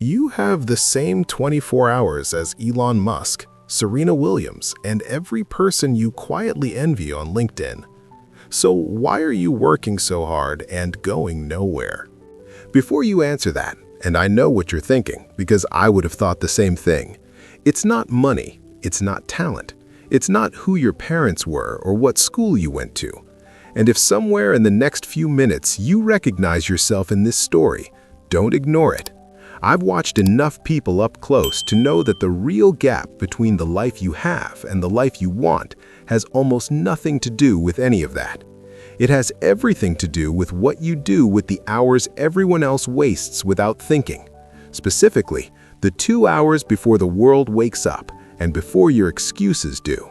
You have the same 24 hours as Elon Musk, Serena Williams, and every person you quietly envy on LinkedIn. So why are you working so hard and going nowhere? Before you answer that, and I know what you're thinking because I would have thought the same thing, it's not money, it's not talent, it's not who your parents were or what school you went to. And if somewhere in the next few minutes you recognize yourself in this story, don't ignore it. I've watched enough people up close to know that the real gap between the life you have and the life you want has almost nothing to do with any of that. It has everything to do with what you do with the hours everyone else wastes without thinking. Specifically, the 2 hours before the world wakes up and before your excuses do.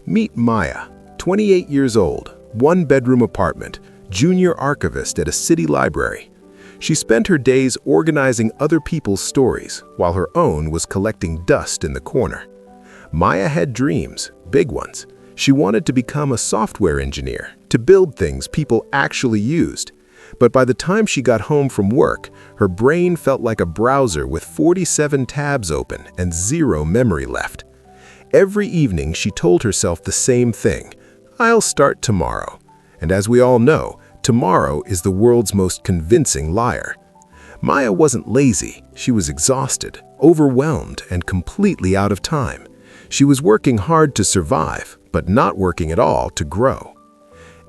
Meet Maya, 28 years old, one-bedroom apartment, junior archivist at a city library. She spent her days organizing other people's stories, while her own was collecting dust in the corner. Maya had dreams, big ones. She wanted to become a software engineer, to build things people actually used. But by the time she got home from work, her brain felt like a browser with 47 tabs open and 0 memory left. Every evening she told herself the same thing: I'll start tomorrow. And as we all know, tomorrow is the world's most convincing liar. Maya wasn't lazy, she was exhausted, overwhelmed, and completely out of time. She was working hard to survive, but not working at all to grow.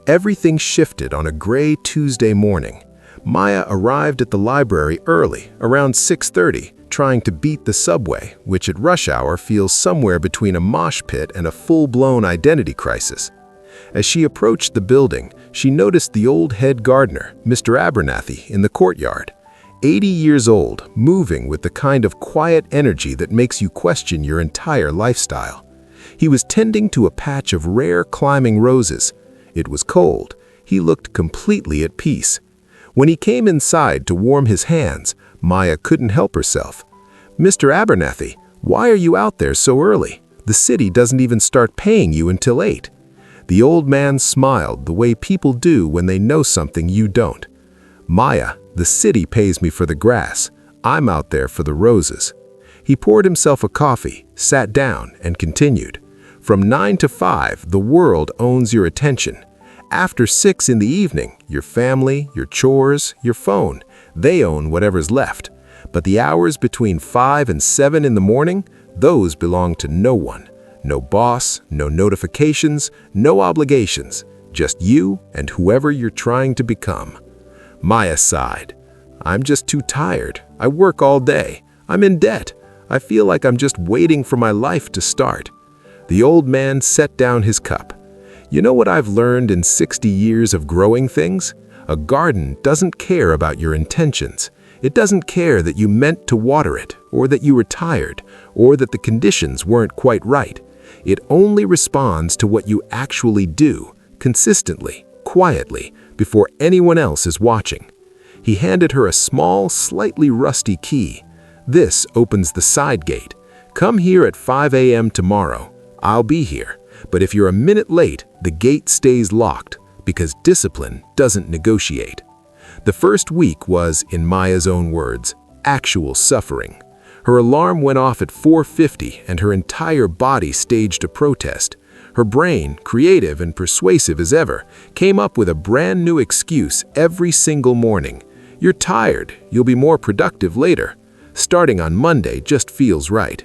Everything shifted on a gray Tuesday morning. Maya arrived at the library early, around 6:30, trying to beat the subway, which at rush hour feels somewhere between a mosh pit and a full-blown identity crisis. As she approached the building, she noticed the old head gardener, Mr. Abernathy, in the courtyard. 80 years old, moving with the kind of quiet energy that makes you question your entire lifestyle. He was tending to a patch of rare climbing roses. It was cold. He looked completely at peace. When he came inside to warm his hands, Maya couldn't help herself. "Mr. Abernathy, why are you out there so early? The city doesn't even start paying you until 8. The old man smiled the way people do when they know something you don't. "Maya, the city pays me for the grass. I'm out there for the roses." He poured himself a coffee, sat down, and continued. "From 9 to 5, the world owns your attention. After 6 in the evening, your family, your chores, your phone, they own whatever's left. But the hours between 5 and 7 in the morning, those belong to no one. No boss, no notifications, no obligations, just you and whoever you're trying to become." Maya sighed. "I'm just too tired. I work all day. I'm in debt. I feel like I'm just waiting for my life to start." The old man set down his cup. "You know what I've learned in 60 years of growing things? A garden doesn't care about your intentions. It doesn't care that you meant to water it, or that you were tired, or that the conditions weren't quite right. It only responds to what you actually do, consistently, quietly, before anyone else is watching." He handed her a small, slightly rusty key. "This opens the side gate. Come here at 5 a.m. tomorrow. I'll be here. But if you're a minute late, the gate stays locked, because discipline doesn't negotiate." The first week was, in Maya's own words, actual suffering. Her alarm went off at 4:50 and her entire body staged a protest. Her brain, creative and persuasive as ever, came up with a brand new excuse every single morning. "You're tired. You'll be more productive later. Starting on Monday just feels right."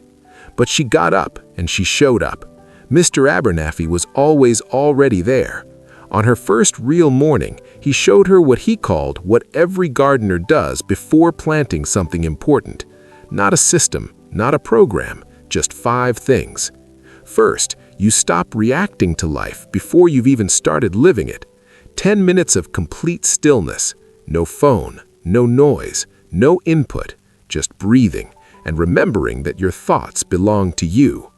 But she got up and she showed up. Mr. Abernathy was always already there. On her first real morning, he showed her what he called what every gardener does before planting something important. Not a system, not a program, just 5 things. First, you stop reacting to life before you've even started living it. 10 minutes of complete stillness. No phone, no noise, no input, just breathing and remembering that your thoughts belong to you.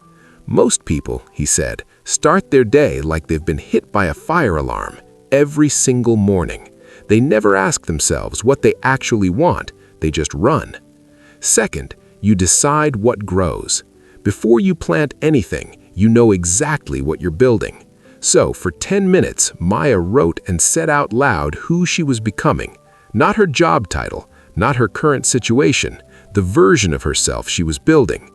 Most people, he said, start their day like they've been hit by a fire alarm every single morning. They never ask themselves what they actually want, they just run. Second, you decide what grows. Before you plant anything, you know exactly what you're building. So, for 10 minutes, Maya wrote and said out loud who she was becoming. Not her job title, not her current situation, the version of herself she was building.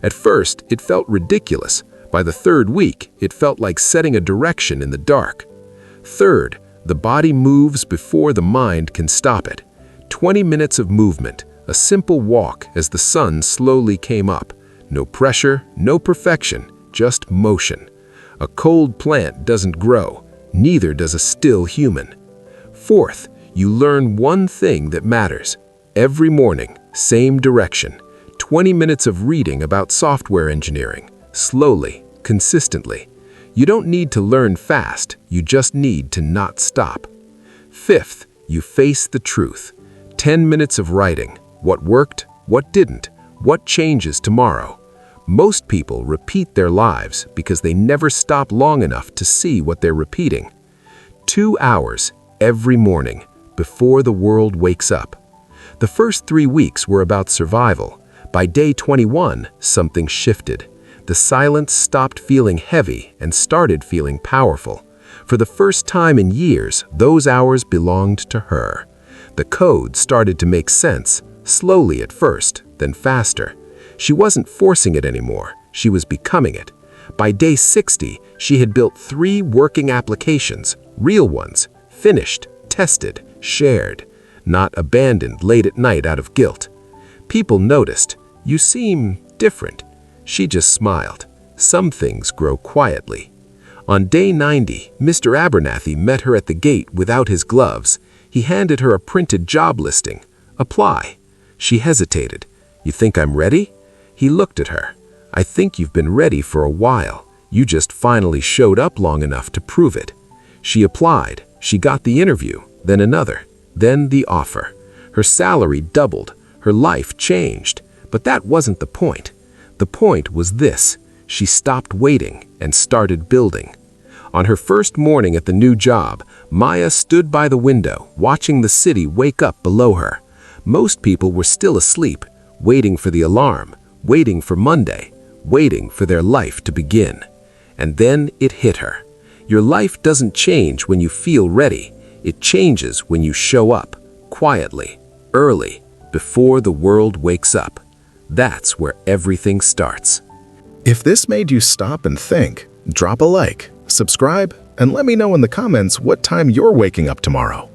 At first, it felt ridiculous. By the third week, it felt like setting a direction in the dark. Third, the body moves before the mind can stop it. 20 minutes of movement, a simple walk as the sun slowly came up. No pressure, no perfection, just motion. A cold plant doesn't grow, neither does a still human. Fourth, you learn one thing that matters. Every morning, same direction. 20 minutes of reading about software engineering, slowly, consistently. You don't need to learn fast, you just need to not stop. Fifth, you face the truth. 10 minutes of writing. What worked, what didn't, what changes tomorrow. Most people repeat their lives because they never stop long enough to see what they're repeating. 2 hours every morning before the world wakes up. The first 3 weeks were about survival. By day 21, something shifted. The silence stopped feeling heavy and started feeling powerful. For the first time in years, those hours belonged to her. The code started to make sense, slowly at first, then faster. She wasn't forcing it anymore, she was becoming it. By day 60, she had built 3 working applications, real ones, finished, tested, shared, not abandoned late at night out of guilt. People noticed, "You seem different." She just smiled. Some things grow quietly. On day 90, Mr. Abernathy met her at the gate without his gloves. He handed her a printed job listing. Apply. She hesitated. "You think I'm ready?" He looked at her. "I think you've been ready for a while. You just finally showed up long enough to prove it." She applied. She got the interview, then another, then the offer. Her salary doubled. Her life changed. But that wasn't the point. The point was this: she stopped waiting and started building. On her first morning at the new job, Maya stood by the window, watching the city wake up below her. Most people were still asleep, waiting for the alarm, waiting for Monday, waiting for their life to begin. And then it hit her. Your life doesn't change when you feel ready. It changes when you show up, quietly, early, before the world wakes up. That's where everything starts. If this made you stop and think, drop a like, subscribe, and let me know in the comments what time you're waking up tomorrow.